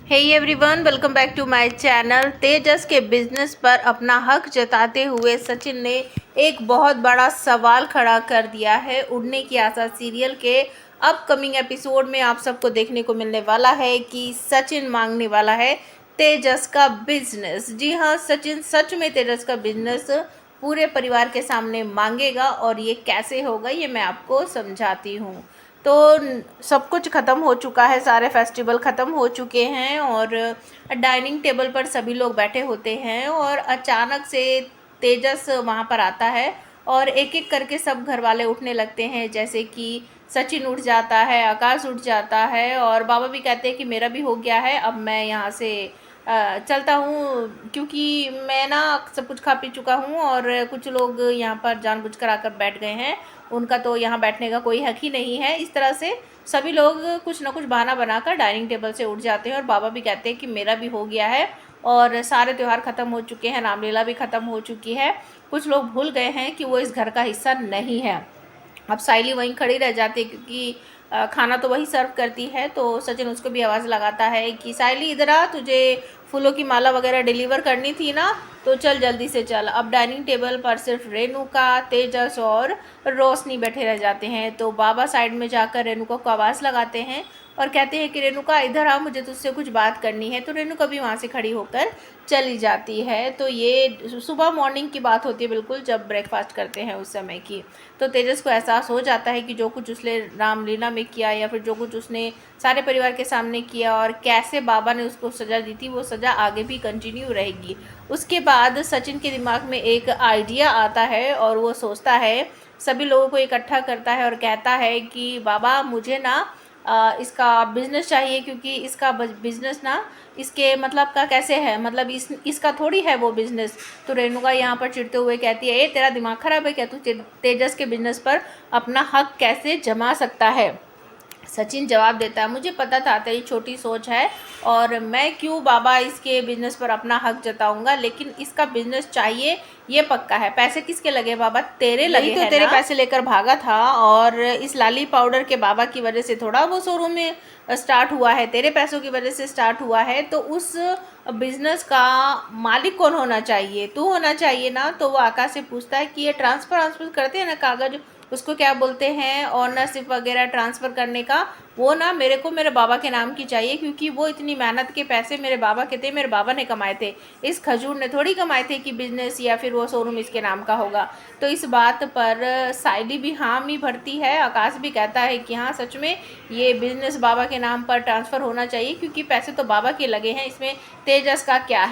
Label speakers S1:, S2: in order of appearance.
S1: Hey everyone, welcome back to my channel. Tejas के business पर अपना हक जताते हुए सचिन ने एक बहुत बड़ा सवाल खड़ा कर दिया है। उड़ने की आशा सीरियल के अपकमिंग एपिसोड में आप सबको देखने को मिलने वाला है कि सचिन मांगने वाला है तेजस का बिजनेस। जी हाँ, सचिन सच में तेजस का बिजनेस पूरे परिवार के सामने मांगेगा और ये कैसे होगा ये मैं आपको समझाती हूँ। तो सब कुछ ख़त्म हो चुका है, सारे फेस्टिवल ख़त्म हो चुके हैं और डाइनिंग टेबल पर सभी लोग बैठे होते हैं और अचानक से तेजस वहाँ पर आता है और एक एक करके सब घर वाले उठने लगते हैं। जैसे कि सचिन उठ जाता है, आकाश उठ जाता है और बाबा भी कहते हैं कि मेरा भी हो गया है, अब मैं यहाँ से चलता हूँ क्योंकि मैं ना सब कुछ खा पी चुका हूँ। और कुछ लोग यहाँ पर जानबूझकर आकर बैठ गए हैं, उनका तो यहाँ बैठने का कोई हक ही नहीं है। इस तरह से सभी लोग कुछ ना कुछ बहाना बनाकर डाइनिंग टेबल से उठ जाते हैं और बाबा भी कहते हैं कि मेरा भी हो गया है और सारे त्यौहार ख़त्म हो चुके हैं, रामलीला भी ख़त्म हो चुकी है। कुछ लोग भूल गए हैं कि वो इस घर का हिस्सा नहीं है। अब साइली वहीं खड़ी रह जाती है क्योंकि खाना तो वही सर्व करती है। तो सचिन उसको भी आवाज़ लगाता है कि साइली इधर आ, तुझे फूलों की माला वगैरह डिलीवर करनी थी ना, तो चल जल्दी से चल। अब डाइनिंग टेबल पर सिर्फ रेणुका, तेजस और रोशनी बैठे रह जाते हैं। तो बाबा साइड में जाकर रेणुका को आवाज़ लगाते हैं और कहते हैं कि रेणुका इधर आ, मुझे तुझसे कुछ बात करनी है। तो रेणुका भी वहाँ से खड़ी होकर चली जाती है। तो ये सुबह मॉर्निंग की बात होती है, बिल्कुल जब ब्रेकफास्ट करते हैं उस समय की। तो तेजस को एहसास हो जाता है कि जो कुछ उसने रामलीला में किया या फिर जो कुछ उसने सारे परिवार के सामने किया और कैसे बाबा ने उसको सज़ा दी थी, वो सज़ा आगे भी कंटिन्यू रहेगी। उसके बाद सचिन के दिमाग में एक आइडिया आता है और वो सोचता है, सभी लोगों को इकट्ठा करता है और कहता है कि बाबा मुझे ना इसका बिज़नेस चाहिए, क्योंकि इसका बिज़नेस ना इसके मतलब का कैसे है, मतलब इसका थोड़ी है वो बिज़नेस। तो रेणुका यहाँ पर चिढ़ते हुए कहती है, ए तेरा दिमाग ख़राब है क्या, तू तेजस के बिज़नेस पर अपना हक कैसे जमा सकता है। सचिन जवाब देता है, मुझे पता था तेरी छोटी सोच है और मैं क्यों बाबा इसके बिज़नेस पर अपना हक जताऊंगा, लेकिन इसका बिज़नेस चाहिए ये पक्का है। पैसे किसके लगे बाबा, तेरे लगे तो तेरे पैसे लेकर भागा था और इस लाली पाउडर के बाबा की वजह से थोड़ा वो शोरूम में स्टार्ट हुआ है, तेरे पैसों की वजह से स्टार्ट हुआ है। तो उस बिज़नेस का मालिक कौन होना चाहिए, तू होना चाहिए ना। तो वो आकाश से पूछता है कि ये ट्रांसफ़र करते हैं ना कागज़, उसको क्या बोलते हैं, ऑनरशिप वगैरह ट्रांसफ़र करने का, वो ना मेरे को मेरे बाबा के नाम की चाहिए, क्योंकि वो इतनी मेहनत के पैसे मेरे बाबा के थे, मेरे बाबा ने कमाए थे। इस खजूर ने थोड़ी कमाए थे कि बिज़नेस या फिर वो शोरूम इसके नाम का होगा। तो इस बात पर साइली भी हामी भरती है। आकाश भी कहता है कि हाँ सच में ये बिज़नेस बाबा के नाम पर ट्रांसफ़र होना चाहिए, क्योंकि पैसे तो बाबा के लगे हैं, इसमें तेजस का क्या है।